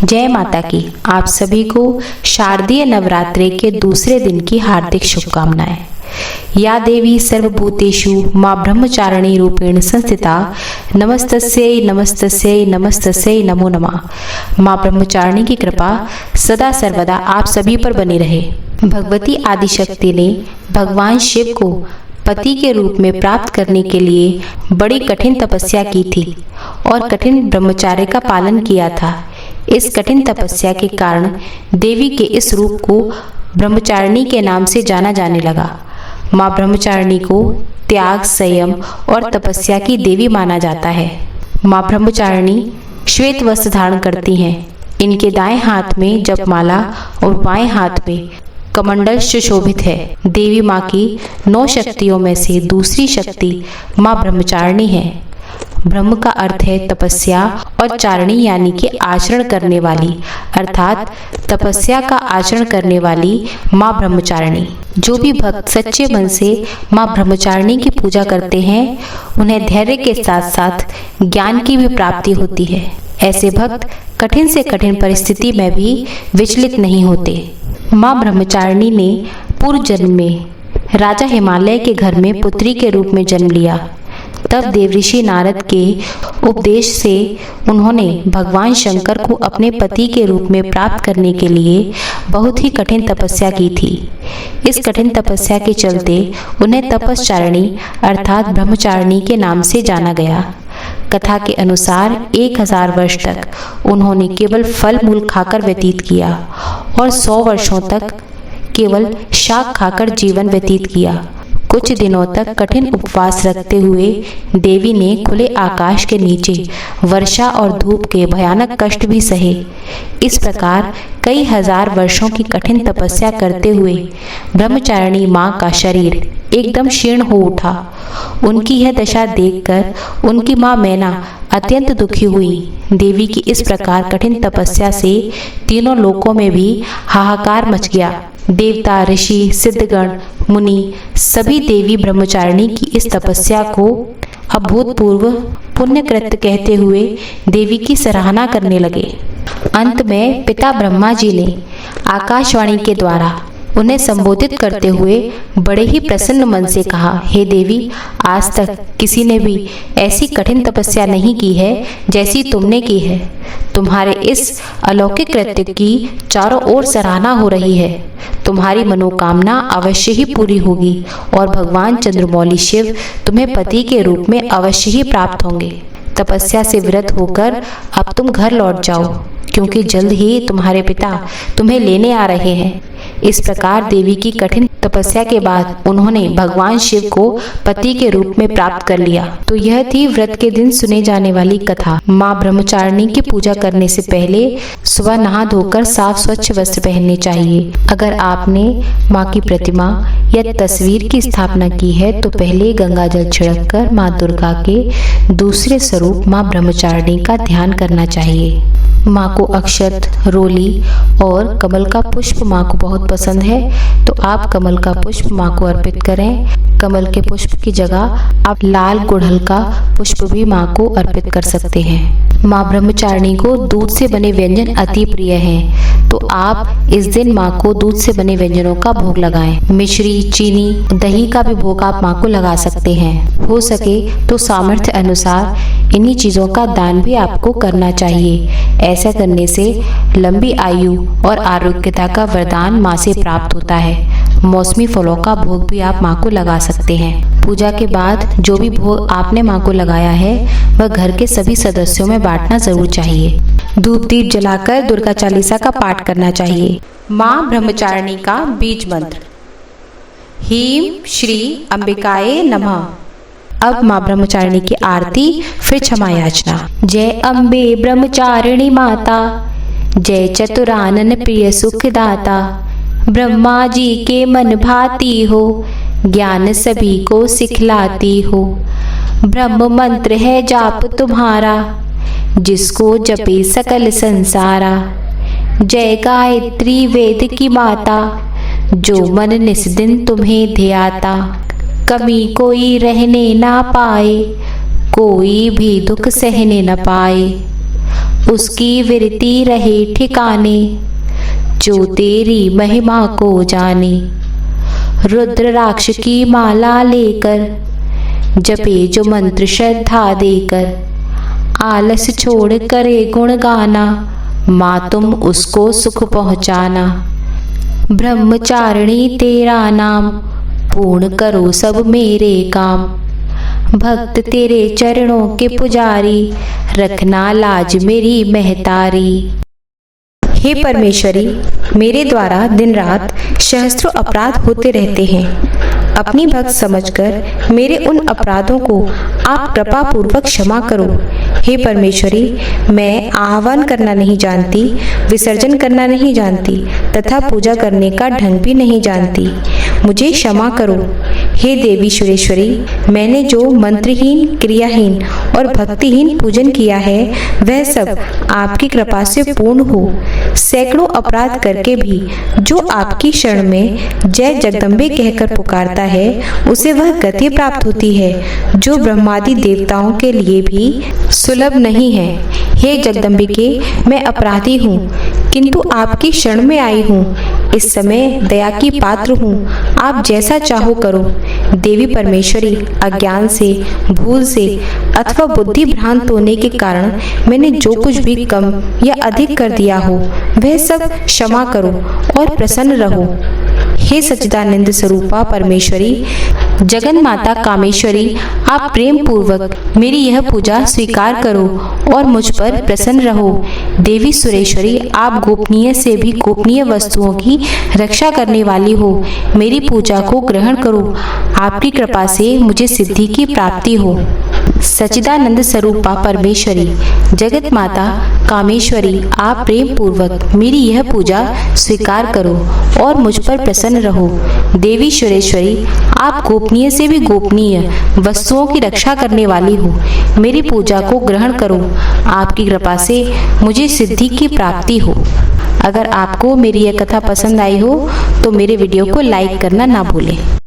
जय माता की। आप सभी को शारदीय नवरात्रि के दूसरे दिन की हार्दिक शुभकामनाएं। या देवी सर्वभूतेषु मां ब्रह्मचारिणी रूपेण संस्थिता नमस्तस्यै नमस्तस्यै नमस्तस्यै नमो नमः। मां ब्रह्मचारिणी की कृपा सदा सर्वदा आप सभी पर बनी रहे। भगवती आदिशक्ति ने भगवान शिव को पति के रूप में प्राप्त करने के लिए बड़ी कठिन तपस्या की थी और कठिन ब्रह्मचर्य का पालन किया था। इस कठिन तपस्या के कारण देवी के इस रूप को ब्रह्मचारिणी के नाम से जाना जाने लगा। मां ब्रह्मचारिणी को त्याग, संयम और तपस्या की देवी माना जाता है। मां ब्रह्मचारिणी श्वेत वस्त्र धारण करती हैं। इनके दाएं हाथ में जपमाला और बाएं हाथ में कमंडल सुशोभित है। देवी मां की 9 शक्तियों में से दूसरी शक्ति मां ब्रह्मचारिणी है। ब्रह्म का अर्थ है तपस्या और चारिणी यानी कि आचरण करने वाली, अर्थात तपस्या का आचरण करने वाली मां ब्रह्मचारिणी। जो भी भक्त सच्चे मन से मां ब्रह्मचारिणी की पूजा करते हैं उन्हें धैर्य के साथ साथ ज्ञान की भी प्राप्ति होती है। ऐसे भक्त कठिन से कठिन परिस्थिति में भी विचलित नहीं होते। मां ब्रह्मचारिणी ने पूर्व जन्म में राजा हिमालय के घर में पुत्री के रूप में जन्म लिया। तब देवऋषि नारद के उपदेश से उन्होंने भगवान शंकर को अपने पति के रूप में प्राप्त करने के लिए बहुत ही कठिन तपस्या की थी। इस कठिन तपस्या के चलते उन्हें तपस्चारिणी अर्थात ब्रह्मचारिणी के नाम से जाना गया। कथा के अनुसार 1000 वर्ष तक उन्होंने केवल फल मूल खाकर व्यतीत किया और 100 वर्षों तक केवल शाक खाकर जीवन व्यतीत किया। कुछ दिनों तक कठिन उपवास रखते हुए देवी ने खुले आकाश के नीचे वर्षा और धूप के भयानक कष्ट भी सहे। इस प्रकार कई हजार वर्षों की कठिन तपस्या करते हुए ब्रह्मचारिणी मां का शरीर एकदम क्षीण हो उठा। उनकी यह दशा देखकर उनकी मां मैना अत्यंत दुखी हुई। देवी की इस प्रकार कठिन तपस्या से तीनों लोकों में भी हाहाकार मच गया। देवता, ऋषि, सिद्धगण, मुनि सभी देवी ब्रह्मचारिणी की इस तपस्या को अभूतपूर्व पुण्य कृत्य कहते हुए देवी की सराहना करने लगे। अंत में पिता ब्रह्मा जी ने आकाशवाणी के द्वारा उन्हें संबोधित करते हुए बड़े ही प्रसन्न मन से कहा, हे देवी, आज तक किसी ने भी ऐसी कठिन तपस्या नहीं की है जैसी तुमने की है। तुम्हारे इस अलौकिक कृत्य की चारों ओर सराहना हो रही है। तुम्हारी मनोकामना अवश्य ही पूरी होगी और भगवान चंद्रमौली शिव तुम्हें पति के रूप में अवश्य ही प्राप्त होंगे। तपस्या से विरत होकर अब तुम घर लौट जाओ, क्योंकि जल्द ही तुम्हारे पिता तुम्हें लेने आ रहे हैं। इस प्रकार देवी की कठिन तपस्या के बाद उन्होंने भगवान शिव को पति के रूप में प्राप्त कर लिया। तो यह थी व्रत के दिन सुने जाने वाली कथा। मां ब्रह्मचारिणी की पूजा करने से पहले सुबह नहा धोकर साफ स्वच्छ वस्त्र पहनने चाहिए। अगर आपने मां की प्रतिमा या तस्वीर की स्थापना की है तो पहले गंगा जल छिड़ककर मां दुर्गा के दूसरे स्वरूप मां ब्रह्मचारिणी का ध्यान करना चाहिए। मां को अक्षत, रोली और कमल का पुष्प मां को बहुत पसंद है, तो आप कमल का पुष्प मां को अर्पित करें। कमल के पुष्प की जगह आप लाल गुड़हल का पुष्प भी मां को अर्पित कर सकते हैं। मां ब्रह्मचारिणी को दूध से बने व्यंजन अति प्रिय हैं, तो आप इस दिन मां को दूध से बने व्यंजनों का भोग लगाएं। मिश्री, चीनी, दही का भी भोग आप मां को लगा सकते हैं। हो सके तो सामर्थ्य अनुसार इन्हीं चीजों का दान भी आपको करना चाहिए। ऐसा करने से लंबी आयु और आरोग्यता का वरदान मां से प्राप्त होता है। मौसमी फलों का भोग भी आप मां को लगा सकते हैं। पूजा के बाद जो भी भोग आपने मां को लगाया है वह घर के सभी सदस्यों में बांटना जरूर चाहिए। धूप दीप जलाकर दुर्गा चालीसा का पाठ करना चाहिए। मां ब्रह्मचारिणी का बीज मंत्र। हीम श्री अंबिकाये नमः। अब मां ब्रह्मचारिणी की आरती, फिर क्षमा याचना। जय अम्बे ब्रह्मचारिणी माता, जय चतुरानन प्रिय सुखदाता। ब्रह्मा जी के मन भाती हो, ज्ञान सभी को सिखलाती हो। ब्रह्म मंत्र है जाप तुम्हारा, जिसको जपे सकल संसारा। जय गायत्री वेद की माता, जो मन निस दिन तुम्हें ध्याता। कमी कोई रहने ना पाए, कोई भी दुख सहने न पाए। उसकी विरति रहे ठिकाने, जो तेरी महिमा को जाने। रुद्राक्ष की माला लेकर, जपे जो मंत्र श्रद्धा देकर, आलस छोड़ करे गुण गाना, माँ तुम उसको सुख पहुँचाना। ब्रह्मचारिणी तेरा नाम, पूर्ण करो सब मेरे काम। भक्त तेरे चरणों के पुजारी, रखना लाज मेरी महतारी। हे परमेश्वरी, मेरे द्वारा दिन रात सहस्त्रों अपराध होते रहते हैं। अपनी भक्त समझकर मेरे उन अपराधों को आप कृपा पूर्वक क्षमा करो। हे परमेश्वरी, मैं आह्वान करना नहीं जानती, विसर्जन करना नहीं जानती तथा पूजा करने का ढंग भी नहीं जानती, मुझे क्षमा करो। हे देवी सुरेश्वरी, मैंने जो मंत्रहीन, क्रियाहीन और भक्तिहीन पूजन किया है वह सब आपकी कृपा से पूर्ण हो। सैकड़ों अपराध करके भी जो आपकी शरण में जय जगदम्बे कहकर पुकारता है उसे वह गति प्राप्त होती है जो ब्रह्मादि देवताओं के लिए भी सुलभ नहीं है। हे जगदम्बिके, मैं अपराधी हूँ किंतु आपकी शरण में आई हूँ। इस समय दया की पात्र हूँ, आप जैसा चाहो करो। देवी परमेश्वरी, अज्ञान से, भूल से अथवा बुद्धि भ्रांत होने के कारण मैंने जो कुछ भी कम या अधिक कर दिया हो वह सब क्षमा करो और प्रसन्न रहो। हे सच्चिदानंद स्वरूपा परमेश्वरी, जगन माता कामेश्वरी, आप प्रेम पूर्वक मेरी यह पूजा स्वीकार करो और मुझ पर प्रसन्न रहो। देवी सुरेश्वरी, आप गोपनीय से भी गोपनीय वस्तुओं की रक्षा करने वाली हो, मेरी पूजा को ग्रहण करो। आपकी कृपा से मुझे सिद्धि की प्राप्ति हो। सच्चिदानंद स्वरूपा परमेश्वरी, जगत माता कामेश्वरी, आप प्रेम पूर्वक मेरी यह पूजा स्वीकार करो और मुझ पर प्रसन्न रहो। देवी सुरेश्वरी, आप गोपनीय से भी गोपनीय वस्तुओं की रक्षा करने वाली हो, मेरी पूजा को ग्रहण करो। आपकी कृपा से मुझे सिद्धि की प्राप्ति हो। अगर आपको मेरी यह कथा पसंद आई हो तो मेरे वीडियो को लाइक करना ना भूलें।